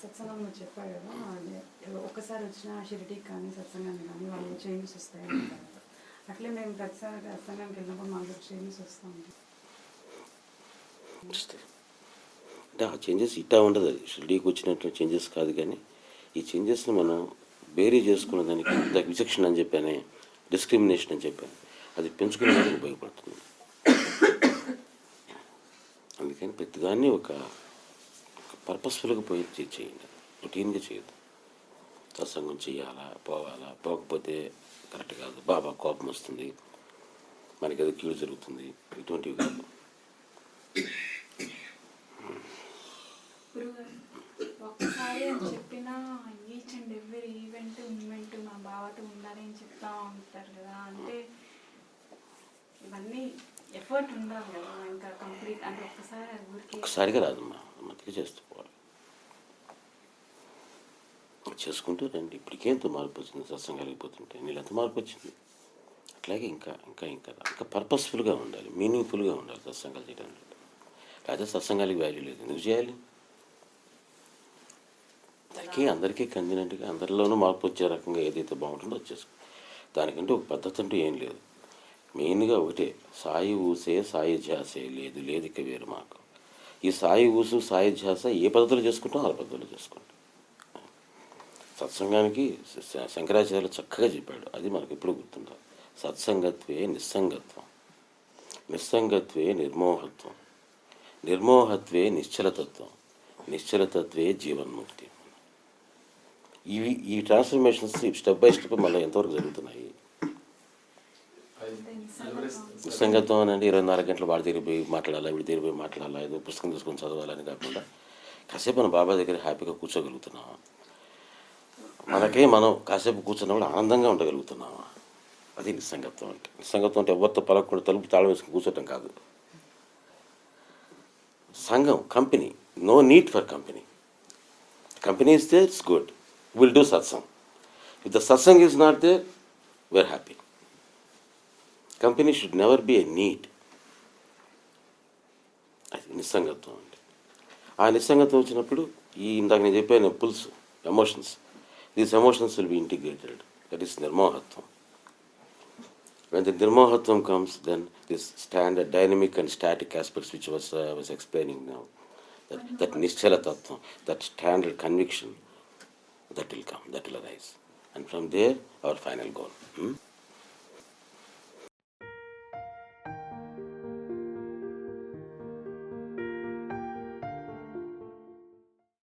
సత్సంగం నువ్వు చెప్పావు కదా, అదే ఒక్కసారి వచ్చిన షిరిడీకి కానీ సత్సంగానికి కానీ వాళ్ళు చేంజెస్ వస్తాయి అంటారు కదా. అట్లే మేము ప్రతిసారి సత్సంగానికి వెళ్ళినప్పుడు మాకు చేంజెస్ వస్తూ ఉంటాయి. అంటే ఆ చేంజెస్ ఇట్టా ఉండదు, అది షిరిడీకి వచ్చినట్టు చేంజెస్ కాదు. కానీ ఈ చేంజెస్ని మనం బేరీ చేసుకున్న దానికి ఇందాక విచక్షణ అని చెప్పానే, డిస్క్రిమినేషన్ అని చెప్పాను, అది పెంచుకునేందుకు ఉపయోగపడుతుంది. అందుకని ప్రతిదాన్ని ఒక పర్పస్ఫుల్గా పోయి చేయండి, రొటీన్గా చేయదు. సత్సంగం చేయాలా, పోవాలా, పోకపోతే కరెక్ట్ కాదు, బాబా కోపం వస్తుంది, మనకి ఏదో కీడు జరుగుతుంది, ఇటువంటివి కాదు. ఒక్కసారి అని చెప్పిన each and every event moment మా బావతో ఉండాలి అని చెప్తా ఉంటారు కదా. అంటే ఇవన్నీ ఎఫర్ట్ ఉండాలి కదా, ఇంకా కంప్లీట్ అంటే ఒక్కసారి అది ఊరికి ఒక్కసారిగా రాదమ్మా, మతిగా చేస్తూ పోవాలి, చేసుకుంటూ రండి. ఇప్పటికేంతో మార్పు వచ్చింది, సత్సంగం కలిగిపోతుంటే నీళ్ళు ఎంత మార్పు వచ్చింది. అట్లాగే ఇంకా ఇంకా ఇంకా ఇంకా పర్పస్ఫుల్గా ఉండాలి, మీనింగ్ఫుల్గా ఉండాలి సత్సంగాలు చేయడానికి. లేకపోతే సత్సంగాలకి వాల్యూ లేదు, ఎందుకు చేయాలి? అందరికీ కందినట్టుగా అందరిలోనూ మార్పు వచ్చే రకంగా ఏదైతే బాగుంటుందో వచ్చేసుకో. దానికంటే ఒక పద్ధతి అంటూ ఏం లేదు. మెయిన్గా ఒకటే, సాయి ఊసే సాయి ధ్యాసే, లేదు లేదు ఇక వేరు మాకు. ఈ సాయి ఊసు సాయి ధ్యాస ఏ పద్ధతులు చేసుకుంటాం ఆ పద్ధతులు చేసుకుంటాం. సత్సంగానికి శంకరాచార్యులు చక్కగా చెప్పాడు, అది మనకు ఎప్పుడు గుర్తుండాలి. సత్సంగత్వే నిస్సంగత్వం, నిస్సంగత్వే నిర్మోహత్వం, నిర్మోహత్వే నిశ్చలతత్వం, నిశ్చలతత్వే జీవన్ముక్తి. ఈ ట్రాన్స్ఫర్మేషన్స్ స్టెప్ బై స్టెప్ మళ్ళీ ఎంతవరకు జరుగుతున్నాయి. నిస్సంగత్వం అని అంటే 24 గంటలు వాడి దగ్గర పోయి మాట్లాడాలా, వీడి దగ్గర పోయి మాట్లాడాలా, ఏదో పుస్తకం తీసుకొని చదవాలని కాకుండా కాసేపు మన బాబా దగ్గర హ్యాపీగా కూర్చోగలుగుతున్నామా, మనం కాసేపు కూర్చున్నప్పుడు ఆనందంగా ఉండగలుగుతున్నామా, అది నిస్సంగత్వం అంటే. నిస్సంగత్వం అంటే ఎవరితో పలకూడదు, తలుపు తాళం వేసుకుని కూర్చోటం కాదు. సంఘం, company, no need for company. Company is there, it's good. We'll do satsang. If the satsang is not there, we're happy. Company should never be a need. అది నిస్సంగత్వం అంటే. ఆ నిస్సంగత్వం వచ్చినప్పుడు ఇందాక నేను చెప్పాను pulls, emotions, these emotions will be integrated. That is నిర్మోహత్వం. When the nirmohatvam comes, then this standard dynamic and static aspects which I was explaining now, that nischala tattva, that standard conviction, that will come, that will arise. And from there, our final goal.